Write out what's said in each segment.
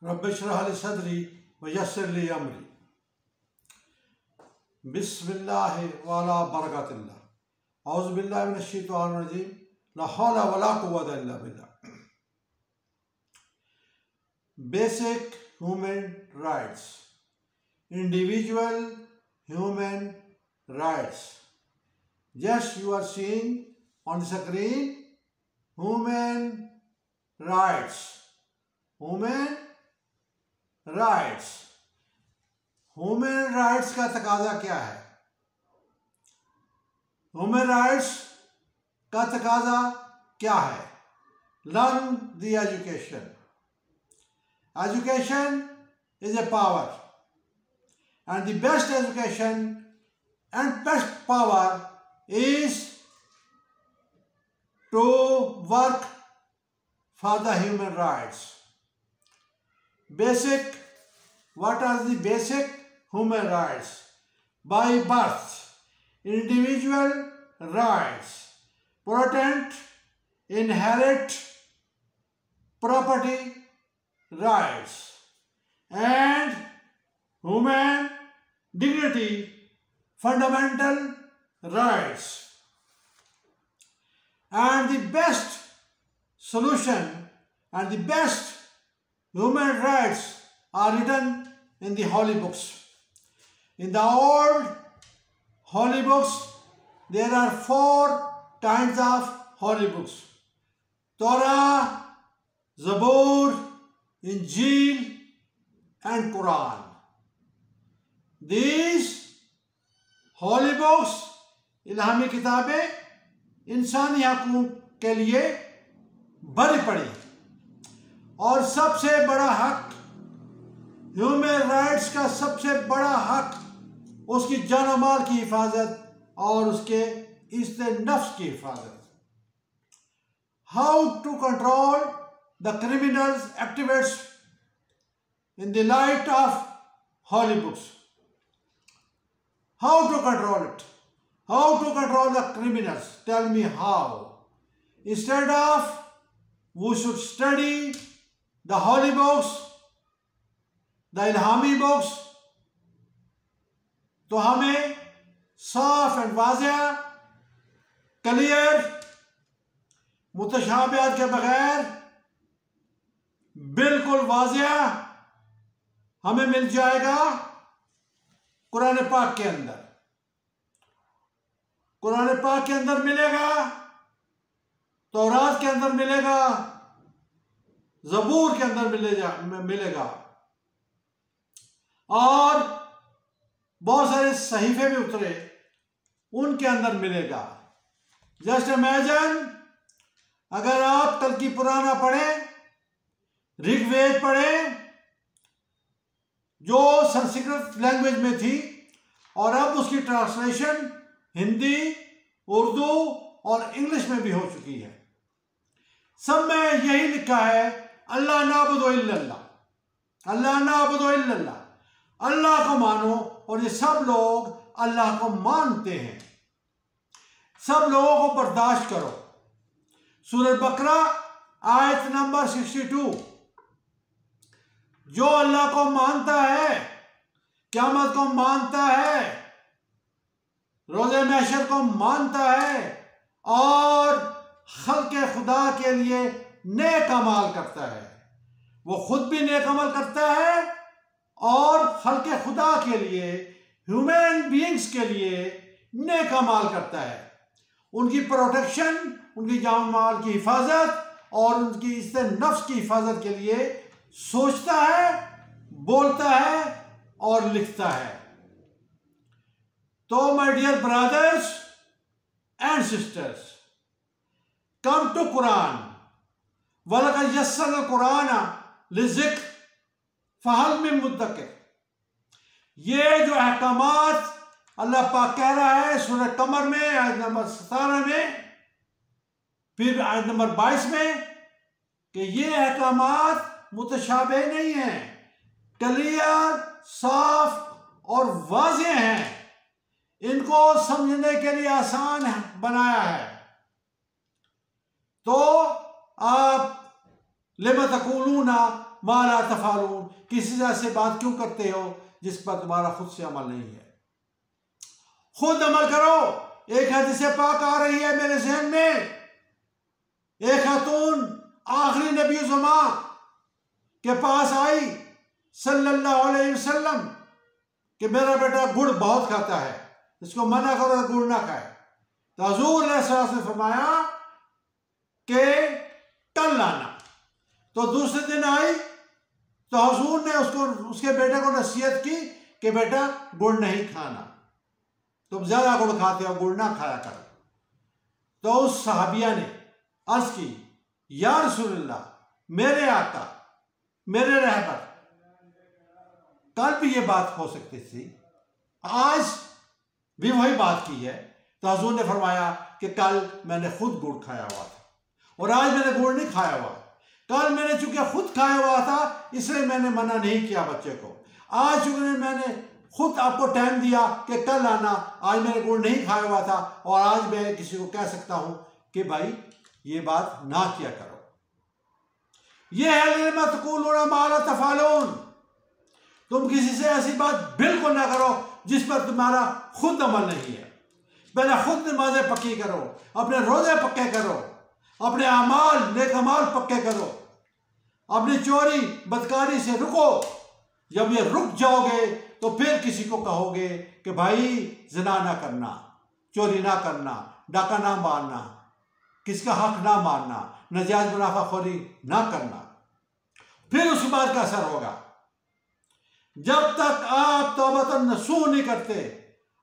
Rabbi इश्रह ली सदरी व यस्सिर ली अमरी। बिस्मिल्लाहि व अला बरकतिल्लाह। औज़ु बिल्लाहि मिनश शैतानिर रजीम। ला हौला व ला कुव्वता इल्ला बिल्लाह। Basic human rights. Individual human rights. Just you are seeing on the screen human rights. Human rights. Human rights का तकाजा क्या है? Human rights का तकाजा क्या है? Learn the education. Education is a power, and the best education and best power is to work for the human rights. Basic, what are the basic human rights? By birth, individual rights, protect, inherit, property rights, and human dignity, fundamental rights. And the best solution and the best human rights are written in the holy books. In the old holy books, there are 4 kinds of holy books: Torah, Zabur, Injil, and Quran. These holy books, इल्हामी किताबें, इंसानी हकूक़ के लिए भरी पड़ी, और सबसे बड़ा हक, ह्यूमन राइट्स का सबसे बड़ा हक, उसकी जान और माल की हिफाजत और उसके इज्जत नफ्स की हिफाजत। How to control the criminals activists in the light of holy books? How to control it? How to control the criminals? Tell me how. Instead of we should study the holy books, the ilhami books, तो हमें साफ and वाज़ेह, clear, मुतशाबिहात के बगैर बिल्कुल वाज़ेह हमें मिल जाएगा कुरान पाक के अंदर। कुरान पाक के अंदर मिलेगा, तौरात के अंदर मिलेगा, ज़बूर के अंदर मिलेगा, और बहुत सारे सहीफे भी उतरे उनके अंदर मिलेगा। जस्ट इमेजिन, अगर आप कल की पुराना पढ़ें, ऋग्वेद पढ़ें, जो संस्कृत लैंग्वेज में थी, और अब उसकी ट्रांसलेशन हिंदी, उर्दू और इंग्लिश में भी हो चुकी है। सब में यही लिखा है, अल्लाह नाबुदु इल्लल्लाह, अल्लाह नाबुदु इल्लल्लाह, अल्लाह को मानो। और ये सब लोग अल्लाह को मानते हैं। सब लोगों को बर्दाश्त करो। सूरह बकरा आयत नंबर 62। जो अल्लाह को मानता है, क़यामत को मानता है, रोज़े महशर को मानता है, और खल्क़े खुदा के लिए नेक अमाल करता है, वो खुद भी नेक अमल करता है और खल्क़े खुदा के लिए, ह्यूमन बीइंग्स के लिए नेक अमाल करता है। उनकी प्रोटेक्शन, उनकी जान माल की हिफाजत और उनकी इज्जत नफ्स की हिफाजत के लिए सोचता है, बोलता है और लिखता है। तो my dear brothers and sisters, come to Quran. वलक़द यस्सरनल कुरान लिज़िक्र फ़हल मिन मुद्दकिर। ये जो अहकामात अल्लाह पाक कह रहा है सूरह कमर में आयत नंबर 17 में, फिर आयत नंबर 22 में, कि ये अहकामात मुतशाबिह नहीं हैं, क्लियर, साफ और वाज़ेह हैं। इनको समझने के लिए आसान बनाया है। तो आप लिमा तक़ूलूना मा ला तफ़अलून, किसी से ऐसे बात क्यों करते हो जिस पर तुम्हारा खुद से अमल नहीं है। खुद अमल करो। एक हदीस पाक आ रही है मेरे ज़हन में, एक खातून आखिरी नबी ज़मा के पास आई सल्लल्लाहु अलैहि वसल्लम कि मेरा बेटा गुड़ बहुत खाता है, इसको मना करो गुड़ ना खाए। तो हुजूर ने फरमाया कि कल लाना। तो दूसरे दिन आई तो हुजूर ने उसके बेटे को नसीहत की कि बेटा गुड़ नहीं खाना, तुम ज्यादा गुड़ खाते हो, गुड़ ना खाया करो। तो उस सहाबिया ने अर्ज की, या रसूलल्लाह, मेरे आका, मेरे रहबर, कल भी ये बात हो सकती थी, आज भी वही बात की है। तो हुजूर ने फरमाया कि कल मैंने खुद गुड़ खाया हुआ था और आज मैंने गुड़ नहीं खाया हुआ। कल मैंने चूंकि खुद खाया हुआ था इसलिए मैंने मना नहीं किया बच्चे को। आज चूंकि मैंने खुद आपको टाइम दिया कि कल आना, आज मैंने गुड़ नहीं खाया हुआ था और आज मैं किसी को कह सकता हूं कि भाई ये बात ना किया करो। यह है लिमा तक़ूलूना मा ला तफ़अलून, तुम किसी से ऐसी बात बिल्कुल ना करो जिस पर तुम्हारा खुद अमल नहीं है। पहले खुद नमाजें पक्की करो, अपने रोजे पक्के करो, अपने अमाल नेक अमाल पक्के करो, अपनी चोरी बदकारी से रुको। जब ये रुक जाओगे तो फिर किसी को कहोगे कि भाई ज़िना ना करना, चोरी ना करना, डाका ना मारना, किसका हक ना मारना, नाजायज मुनाफाखोरी ना करना, फिर उस बात का असर होगा। जब तक आप तौबतन नसूह नहीं करते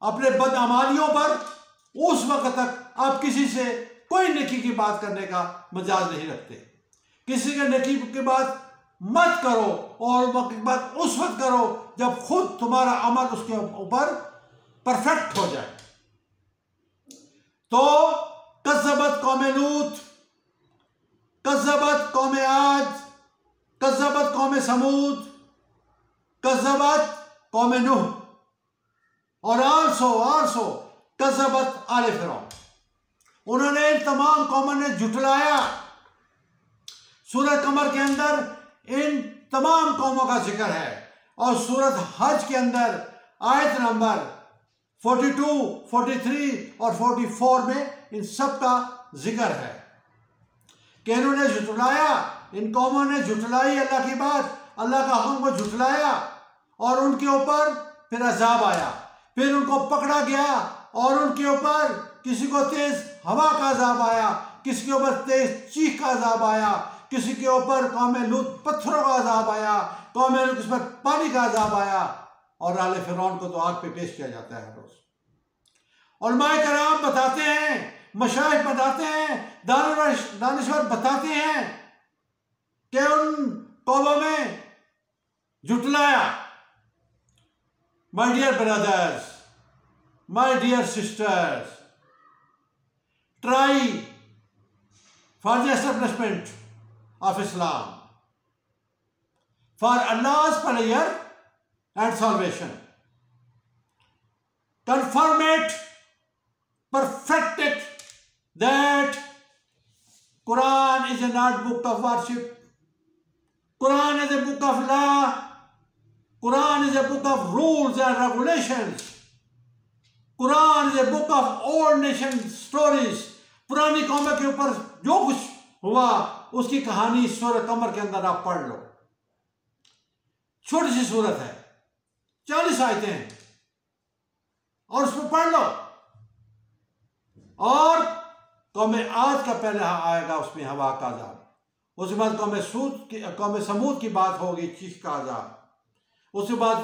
अपने बदअमालियों पर, उस वक्त तक आप किसी से कोई नेकी की बात करने का मजाज नहीं रखते। किसी के नेकी की बात मत करो और बात उस वक्त करो जब खुद तुम्हारा अमल उसके ऊपर परफेक्ट हो जाए। तो कज़्ज़बत कौम लूत, कज़्ज़बत कौम आद, कज़्ज़बत कौम समूद, कज़्ज़बत कौम नूह और आलसो कज़्ज़बत आले फिरौन। उन्होंने इन तमाम कौमों ने झुठलाया। सूरत कमर के अंदर इन तमाम कौमों का जिक्र है और सूरत हज के अंदर आयत नंबर 42, 43 और 44 में इन सब का जिक्र है कि इन्होंने झुठलाया, इन कौमों ने झुठलाई अल्लाह की बात, अल्लाह का हुक्म को झुठलाया और उनके ऊपर फिर अजाब आया। फिर उनको पकड़ा गया और उनके ऊपर किसी को तेज हवा का अजाब आया, किसी के ऊपर तेज चीख का अजाब आया, किसी के ऊपर कौम लूत पत्थरों का अजाब आया, कौम लूत पर पानी का अजाब आया और आले फिरौन को तो आग पे पेश किया जाता है रोज। उलमाए कराम बताते हैं, मशाइख बताते हैं, दानिशवर बताते हैं कि उन कौमों में झुठलाया। My dear brothers, my dear sisters, try for the establishment of Islam, for Allah's prayer and salvation. Confirm it, perfect it, that Quran is not book of worship, Quran is a book of law, Quran is a book of rules and regulations, Quran is a book of old nation stories. पुरानी कौमों के ऊपर जो कुछ हुआ उसकी कहानी सूरह कमर के अंदर आप पढ़ लो। छोटी सी सूरत है, 40 आयतें हैं और उसमें पढ़ लो। और कौम आद का पहले आएगा उसमें हवा का अजाब, उसके बाद कौम समूद की बात होगी, चीख का अजाब, उसके बाद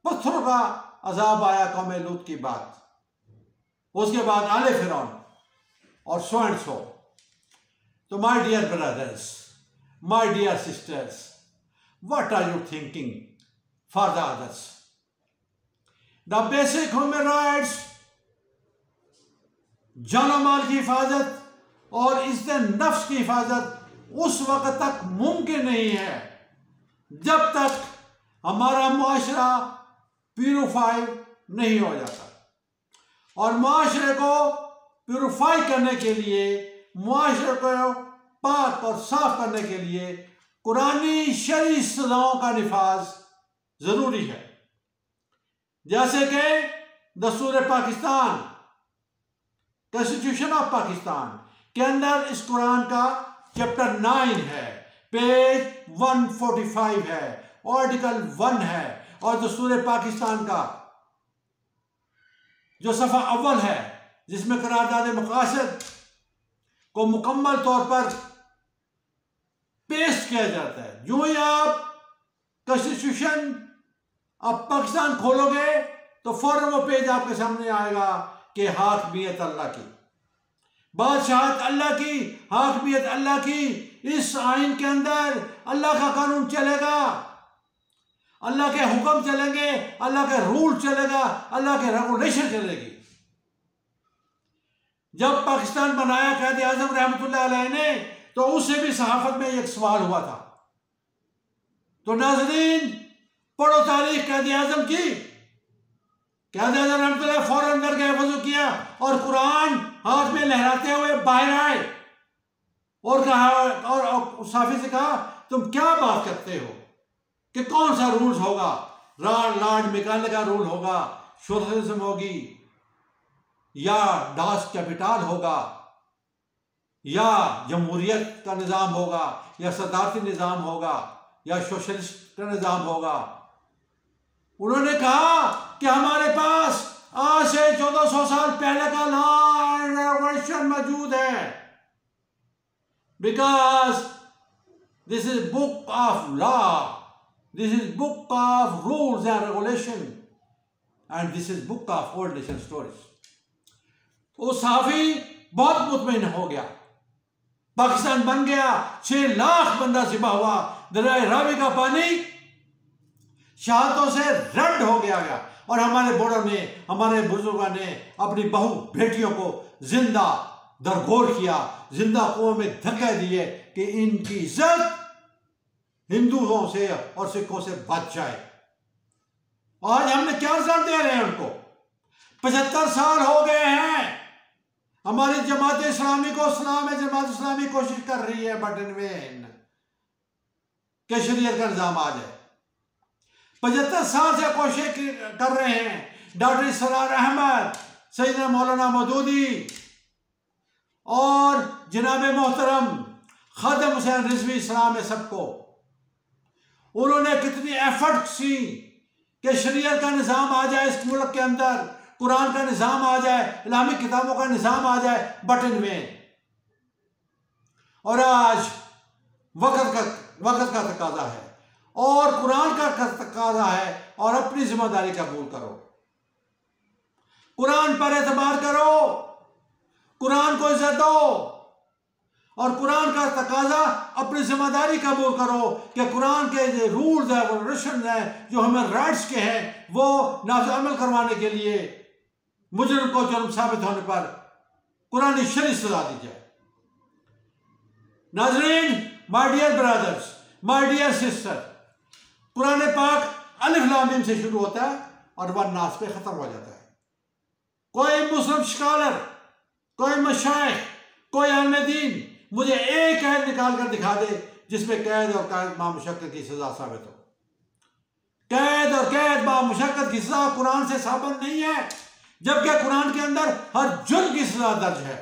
पत्थरों का अजाब आया, कौम लूत की बात, उसके बाद आले फिरौन और so and so. So my dear brothers, my dear sisters, what are you thinking for the others? The basic human rights, जान माल की हिफाजत और इज्जत नफ्स की हिफाजत उस वक्त तक मुमकिन नहीं है जब तक हमारा मुआशरा प्यूरिफाई नहीं हो जाता। और मुआशरे को प्यूरिफाई करने के लिए, मुआशरे को पाक और साफ करने के लिए कुरानी शरई सज़ाओं का निफाज जरूरी है। जैसे कि दस्तूर पाकिस्तान, कॉन्स्टिट्यूशन ऑफ पाकिस्तान के अंदर इस कुरान का चैप्टर 9 है, पेज 145 है, आर्टिकल 1 है, और दस्तूर पाकिस्तान का जो सफ़ा अव्वल है जिसमें करारदाद मकासद को मुकम्मल तौर पर पेश किया जाता है। जो ही आप कॉन्स्टिट्यूशन ऑफ पाकिस्तान खोलोगे तो फौरन वो पेज आपके सामने आएगा कि हाकमियत अल्लाह की, बादशाहत अल्लाह की, हाकमियत अल्लाह की। इस आइन के अंदर अल्लाह का कानून चलेगा, अल्लाह के हुक्म चलेंगे, अल्लाह के रूल चलेगा, अल्लाह के रेगुलेशन चलेगी। जब पाकिस्तान बनाया कायद आजम रहमतुल्लाह अलैह ने, तो उससे भी सहाफत में एक सवाल हुआ था। तो नाज़रीन, पढ़ो तारीख कायद आजम की। कायद आजम रहमतुल्लाह फौरन अंदर गए, वजू किया और कुरान हाथ में लहराते हुए बाहर आए और कहा, और साफी से कहा, तुम क्या बात करते हो कि कौन सा रूल्स होगा? लॉर्ड मेकाले का रूल होगा, सोशलिज्म होगी, या डास कैपिटल होगा, या जमहूरियत का निज़ाम होगा, या सदारती निज़ाम होगा, या सोशलिस्ट का निज़ाम होगा। उन्होंने कहा कि हमारे पास आज से 1400 साल पहले का लॉ एंड रेगुलेशन मौजूद है, because this is book of law, this is book of rules and regulation, and this is book of old nation stories. तो साफी बहुत मुतमईन हो गया, पाकिस्तान बन गया, 6 लाख बंदा सिपा हुआ, दरिया रावी का पानी शहादतों से रद्द हो गया। और हमारे बड़ों ने, हमारे बुजुर्गों ने अपनी बहू बेटियों को जिंदा दरगोर किया, जिंदा कुओं में धक्के दिए कि इनकी इज्जत हिंदुओं से और सिखों से बच जाए। आज हमने क्या रिजल्ट दे रहे हैं उनको? 75 साल हो गए हैं। हमारी जमात इस्लामी को जमात इस्लामी कोशिश कर रही है बट इन वेन कि शरीयत का निजाम आ जाए। 75 साल से कोशिश कर रहे हैं। डॉक्टर इसरार अहमद, सैयदना मौलाना मदूदी और जनाब मोहतरम खादिम हुसैन रिजवी इस्लाम में सबको, उन्होंने कितनी एफर्ट की कि शरीयत का निजाम आ जाए इस मुल्क के अंदर, कुरान का निजाम आ जाए, इस्लामिक किताबों का निजाम आ जाए, बट इन वेन। और आज वक्त का तकाजा है और कुरान का तकाजा है, और अपनी जिम्मेदारी कबूल करो, कुरान पर एतबार करो, कुरान को इज्जत दो, और कुरान का तकाजा अपनी जिम्मेदारी कबूल करो कि कुरान के जो रूल्स है, वो रेगुलेशन है, जो हमें राइट्स के हैं, वो नाफिज अमल करवाने के लिए मुजरिम को जुर्म साबित होने पर कुरानी शरीयत सजा दी जाए। नाज़रीन, my dear brothers, my dear sister, Quran पाक अलिफ लाम मीम से शुरू होता है और वन नास पे खत्म हो जाता है। कोई मुस्लिम स्कॉलर, कोई मशाइख, कोई आलिम दीन मुझे एक आयत निकाल कर दिखा दे जिसमें कैद और कैद मामुशक्कत की सजा साबित हो। कैद और कैद मामुशक्कत की सजा कुरान से साबित नहीं है, जबकि कुरान के अंदर हर जुर्म की सजा दर्ज है।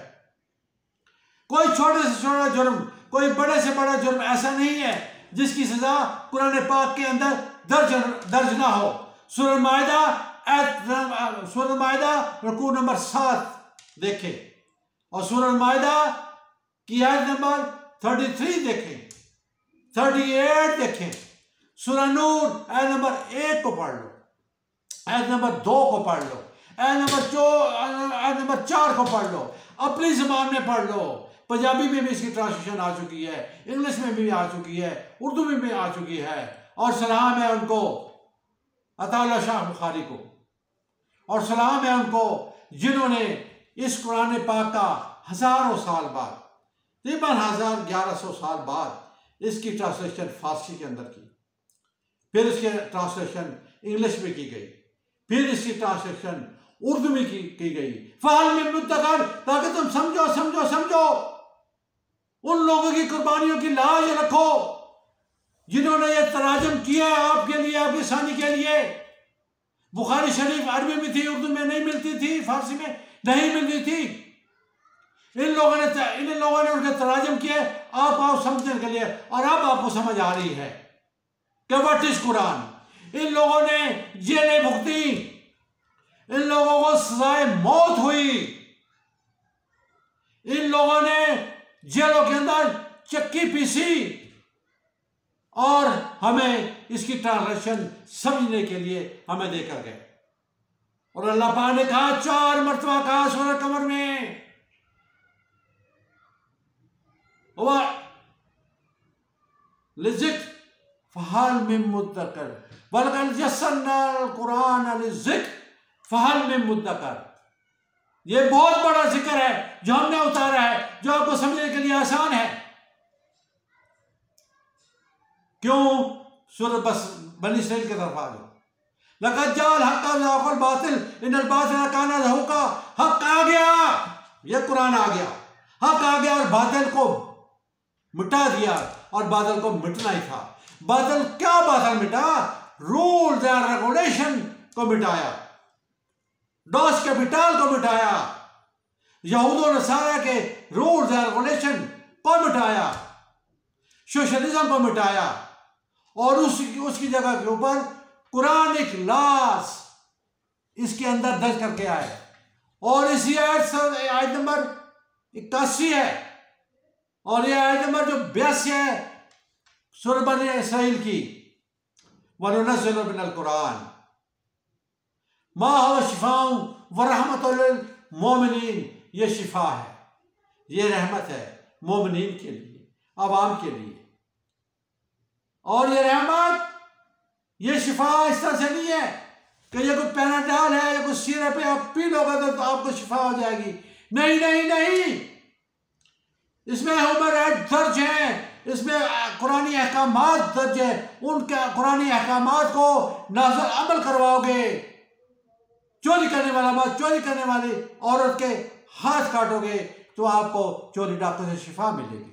कोई छोटे से छोटा जुर्म, कोई बड़े से बड़ा जुर्म ऐसा नहीं है जिसकी सजा कुरान पाक के अंदर दर्ज ना हो। सूरह माइदा रुकू नंबर 7 देखें, और सूरह माइदा की आयत नंबर 33 देखें, 38 देखें। सूरह नूर आयत नंबर 1 को पढ़ लो, आयत नंबर 2 को पढ़ लो, आयत नंबर 4 को पढ़ लो, अपनी ज़बान में पढ़ लो। पंजाबी में भी इसकी ट्रांसलेशन आ चुकी है, इंग्लिश में भी आ चुकी है, उर्दू में भी आ चुकी है। और सलाम है उनको अताउल्लाह शाह बुखारी को, और सलाम है उनको जिन्होंने इस कुरान पाक का हजारों साल बाद, तकरीबन 1100 साल बाद इसकी ट्रांसलेशन फारसी के अंदर की, फिर इसकी ट्रांसलेशन इंग्लिश में की गई, फिर इसकी ट्रांसलेशन उर्दू में की गई। फाल में मुद्दकर, ताकि तुम समझो उन लोगों की कुर्बानियों की लाज रखो जिन्होंने ये तराजम किया आपके लिए, आपकी आसानी के लिए। बुखारी शरीफ अरबी में थी, उर्दू में नहीं मिलती थी, फारसी में नहीं मिलती थी। इन लोगों ने उनके तराजम किए आप समझने के लिए, और अब आपको समझ आ रही है कि व्हाट इज कुरान। इन लोगों ने जेलें भुगती, इन लोगों को सजाए मौत हुई, इन लोगों ने जेलों के अंदर चक्की पीसी, और हमें इसकी ट्रांसलेशन समझने के लिए हमें देकर गए। और अल्लाह पाक ने कहा, 4 मरतबा कहा सूरह कमर में, लिज़िक्र फहल मिन मुद्दकर वलक़द यस्सरनल कुरान लिज़िक्र फहल मिन मुद्दकर। ये बहुत बड़ा जिक्र है जो हमने उतारा है, जो आपको समझने के लिए आसान है। क्यों? सूरह बनी इस्राइल की तरफ आ जाओ। लक़द जाअल हक़्क़ व ज़हक़ल बातिल इन्नल बातिल काना ज़हूक़ा। हक आ गया, ये कुरान आ गया, हक आ गया और बातिल को मिटा दिया, और बादल को मिटना ही था। बादल क्या बादल मिटा? रूल्स एंड रेगुलेशन को मिटाया, डॉस कैपिटल को मिटाया, यहूद और नसारा के रूल्स एंड रेगुलेशन को मिटाया, सोशलिज्म को मिटाया, और उसकी जगह के ऊपर कुरानिक लॉस इसके अंदर दर्ज करके आए। और इसी आयत नंबर 81 है, और यह आयत नंबर जो 82 है सूरह बनी इस्राइल की, वनुनज़्ज़िलु मिनल कुरान मा हुवा शिफ़ाउन व रहमतुल लिल मोमिनीन। ये शिफा है, ये रहमत है मोमिनीन के लिए, आवाम के लिए। और ये रहमत, ये शिफा इस तरह से नहीं है कि ये कोई पैनाडॉल है या कोई सिरप है, आप पी लोगे तो आपको शिफा हो जाएगी। नहीं नहीं नहीं, इसमें ह्यूमन राइट दर्ज है, इसमें कुरानी अहकामात दर्ज है। उनके कुरानी अहकामात को नाज़िल अमल करवाओगे, चोरी करने वाला बात, चोरी करने वाली औरत के हाथ काटोगे तो आपको चोरी डाकू से शिफा मिलेगी।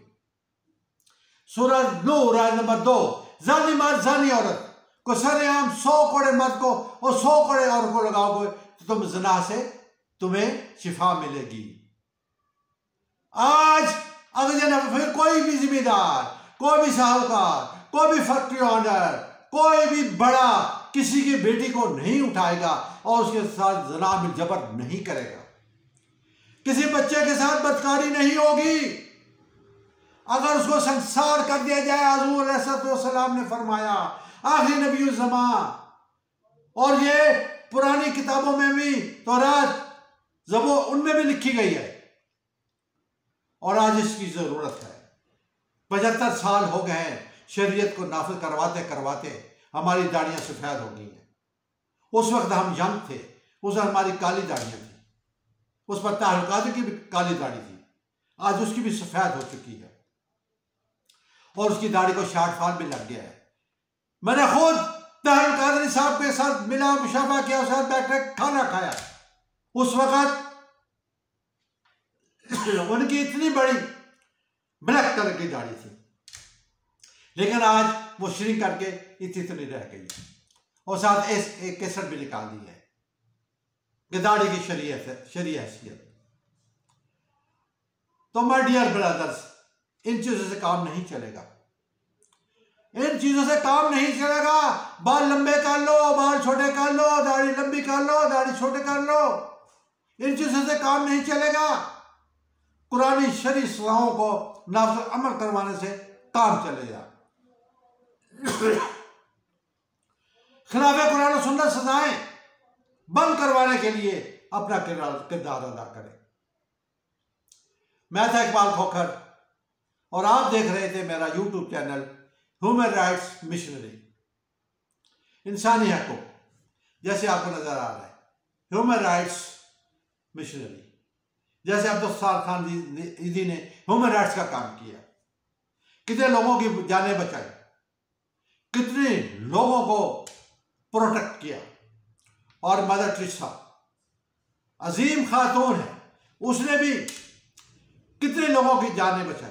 सूरह नूर आयत नंबर 2, जानी मर्द जानी औरत को सरेआम 100 कोड़े मर्द को और 100 कोड़े औरत को लगाओगे तो तुम ज़िना से तुम्हें शिफा मिलेगी। आज अगर फिर कोई भी जिम्मेदार, कोई भी साहूकार, कोई भी फैक्ट्री ओनर, कोई भी बड़ा किसी की बेटी को नहीं उठाएगा और उसके साथ ज़िना में जबर नहीं करेगा, किसी बच्चे के साथ बदकारी नहीं होगी। अगर उसको संसार कर दिया जाए, हुज़ूर अलैहिस्सलाम ने फरमाया आखिरी नबी ज़मान, और ये पुरानी किताबों में भी, तौरात, ज़बूर, उनमें भी लिखी गई है। और आज इसकी ज़रूरत है। 75 साल हो गए हैं शरीयत को नाफिज करवाते करवाते, हमारी दाढ़ियाँ सफ़ेद हो गई हैं। उस वक्त हम यंग थे, उस वक्त हमारी काली दाढ़ियाँ थी, उस पर ताहिर कादरी की भी काली दाढ़ी थी, आज उसकी भी सफ़ेद हो चुकी है, और उसकी दाढ़ी को 60 साल भी लग गया है। मैंने खुद ताहिर कादरी साहब के साथ मिला, मुशाफा किया, उसके साथ बैठ कर खाना खाया। उस वक्त उनकी इतनी बड़ी ब्लैक कलर की दाढ़ी थी, लेकिन आज वो श्रिंक करके इतनी रह गई है, और साथ एक केसर भी निकाल दी है कि दाढ़ी की शरीय हैसियत। तो माय डियर ब्रदर्स, इन चीजों से काम नहीं चलेगा, इन चीजों से काम नहीं चलेगा। बाल लंबे कर लो, बाल छोटे कर लो, दाढ़ी लंबी कर लो, दाढ़ी छोटे कर लो, इन चीजों से काम नहीं चलेगा। कुरानी शरीय सज़ाओं को नाफिज अमल करवाने से काम चलेगा। खिलाफ कुरान और सुन्नत सजाएं बंद करवाने के लिए अपना किरदार अदा करें। मैं था इकबाल खोखर और आप देख रहे थे मेरा YouTube channel human rights missionary, इंसानी हकूक़, जैसे आपको नजर आ रहा है ह्यूमन राइट्स मिशनरी। जैसे अब्दुल सत्तार खान दीदी ने ह्यूमन राइट्स का काम किया, कितने लोगों की जानें बचाई, कितने लोगों को प्रोटेक्ट किया। और मदर टेरेसा अजीम खातून है, उसने भी कितने लोगों की जानें बचाई,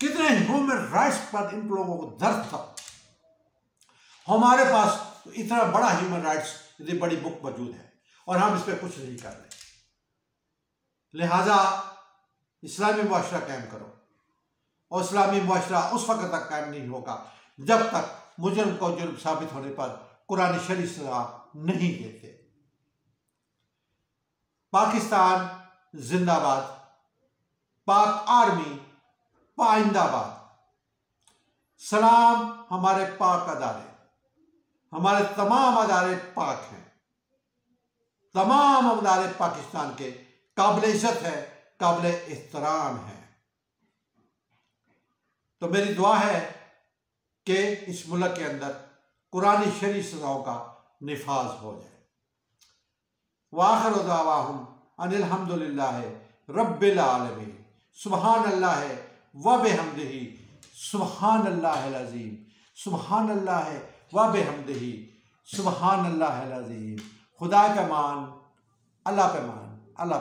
कितने ह्यूमन राइट्स पर इन लोगों को दर्द था। हमारे पास तो इतना बड़ा ह्यूमन राइट्स, इतनी बड़ी बुक मौजूद है और हम इस पर कुछ नहीं कर रहे। लिहाजा इस्लामी मुआशरा कायम करो, और इस्लामी मुआशरा उस वक्त तक कायम नहीं होगा जब तक मुजरिम को जुर्म साबित होने पर कुरान शरीफ सजा नहीं देते। पाकिस्तान जिंदाबाद, पाक आर्मी पाइंदाबाद। सलाम हमारे पाक अदारे, हमारे तमाम अदारे पाक हैं, तमाम अदारे पाकिस्तान के काबिल इज्जत है, काबिल एहतराम है। तो मेरी दुआ है कि इस मुल्क के अंदर कुरानी शरीफ सजाओं का निफाज हो जाए। वाखिर दावाहुम अनिल हम्दुलिल्लाहि रब्बिल आलमीन। सुभान अल्लाह व बिहम्दिही, सुभान अल्लाहिल अज़ीम, सुभान अल्लाह व बिहम्दिही, सुभान अल्लाहिल अज़ीम। खुदा का मान, अल्लाह पे मान।